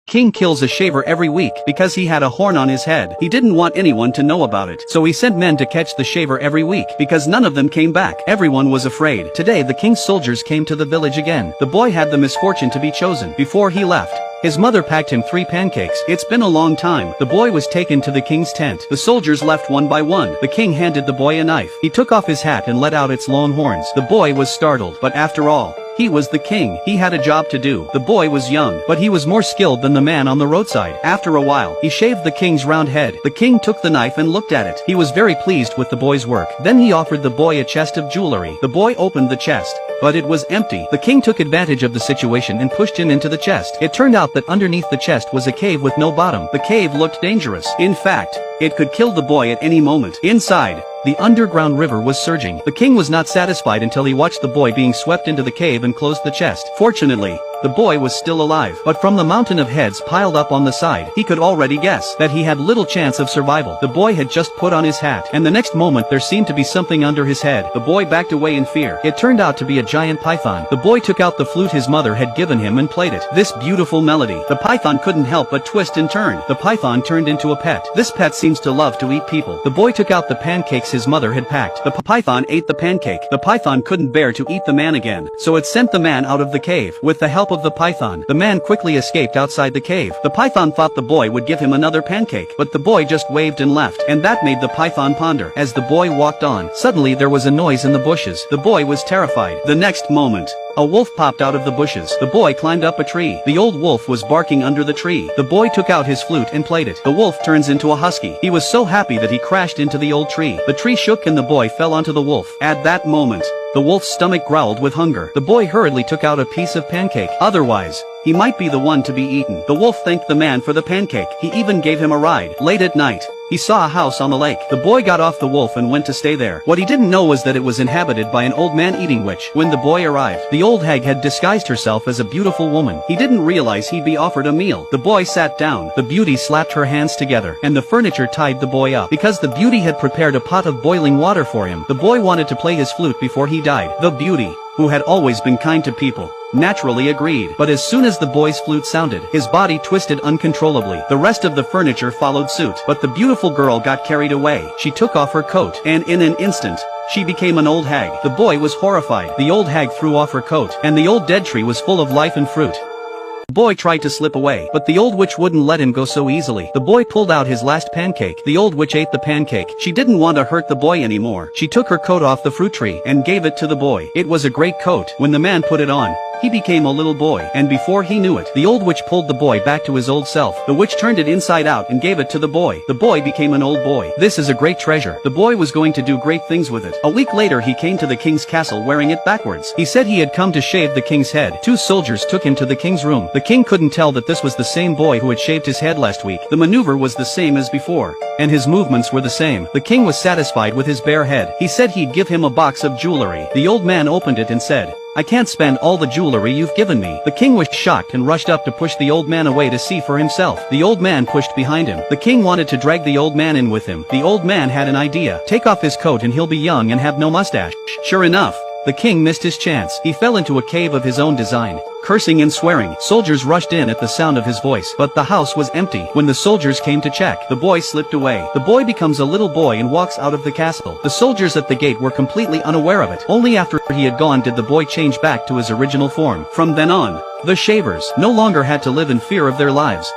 king kills a shaver every week because he had a horn on his head. He didn't want anyone to know about it, so he sent men to catch the shaver every week because none of them came back. Everyone was afraid. Today the king's soldiers came to the village again. The boy had the misfortune to be chosen. Before he left, his mother packed him 3 pancakes. It's been a long time. The boy was taken to the king's tent. The soldiers left one by one. The king handed the boy a knife. He took off his hat and let out its long horns. The boy was startled, but after all, he was the king. He had a job to do. The boy was young, but he was more skilled than the man on the roadside. After a while, he shaved the king's round head. The king took the knife and looked at it. He was very pleased with the boy's work. Then he offered the boy a chest of jewelry. The boy opened the chest, but it was empty. The king took advantage of the situation and pushed him into the chest. It turned out that underneath the chest was a cave with no bottom. The cave looked dangerous. In fact, it could kill the boy at any moment. Inside, the underground river was surging. The king was not satisfied until he watched the boy being swept into the cave and closed the chest. Fortunately, the boy was still alive, but from the mountain of heads piled up on the side, he could already guess that he had little chance of survival. The boy had just put on his hat, and the next moment there seemed to be something under his head. The boy backed away in fear. It turned out to be a giant python. The boy took out the flute his mother had given him and played it. This beautiful melody. The python couldn't help but twist and turn. The python turned into a pet. This pet seems to love to eat people. The boy took out the pancakes his mother had packed. The python ate the pancake. The python couldn't bear to eat the man again, so it sent the man out of the cave. With the help of the python, the man quickly escaped outside the cave. The python thought the boy would give him another pancake, but the boy just waved and left, and that made the python ponder. As the boy walked on, suddenly there was a noise in the bushes. The boy was terrified. The next moment, a wolf popped out of the bushes. The boy climbed up a tree. The old wolf was barking under the tree. The boy took out his flute and played it. The wolf turns into a husky. He was so happy that he crashed into the old tree. The tree shook and the boy fell onto the wolf. At that moment, the wolf's stomach growled with hunger. The boy hurriedly took out a piece of pancake. Otherwise, he might be the one to be eaten. The wolf thanked the man for the pancake. He even gave him a ride. Late at night, he saw a house on the lake. The boy got off the wolf and went to stay there. What he didn't know was that it was inhabited by an old man-eating witch. When the boy arrived, the old hag had disguised herself as a beautiful woman. He didn't realize he'd be offered a meal. The boy sat down. The beauty slapped her hands together, and the furniture tied the boy up. Because the beauty had prepared a pot of boiling water for him, the boy wanted to play his flute before he died. The beauty, who had always been kind to people, naturally agreed. But as soon as the boy's flute sounded, his body twisted uncontrollably. The rest of the furniture followed suit, but the beautiful girl got carried away. She took off her coat, and in an instant, she became an old hag. The boy was horrified. The old hag threw off her coat, and the old dead tree was full of life and fruit. The boy tried to slip away, but the old witch wouldn't let him go so easily. The boy pulled out his last pancake. The old witch ate the pancake. She didn't want to hurt the boy anymore. She took her coat off the fruit tree and gave it to the boy. It was a great coat. When the man put it on, he became a little boy, and before he knew it, the old witch pulled the boy back to his old self. The witch turned it inside out and gave it to the boy. The boy became an old boy. This is a great treasure. The boy was going to do great things with it. A week later he came to the king's castle wearing it backwards. He said he had come to shave the king's head. 2 soldiers took him to the king's room. The king couldn't tell that this was the same boy who had shaved his head last week. The maneuver was the same as before, and his movements were the same. The king was satisfied with his bare head. He said he'd give him a box of jewelry. The old man opened it and said, "I can't spend all the jewelry you've given me." The king was shocked and rushed up to push the old man away to see for himself. The old man pushed behind him. The king wanted to drag the old man in with him. The old man had an idea. Take off his coat and he'll be young and have no mustache. Sure enough, the king missed his chance. He fell into a cave of his own design, cursing and swearing. Soldiers rushed in at the sound of his voice, but the house was empty. When the soldiers came to check, the boy slipped away. The boy becomes a little boy and walks out of the castle. The soldiers at the gate were completely unaware of it. Only after he had gone did the boy change back to his original form. From then on, the shavers no longer had to live in fear of their lives.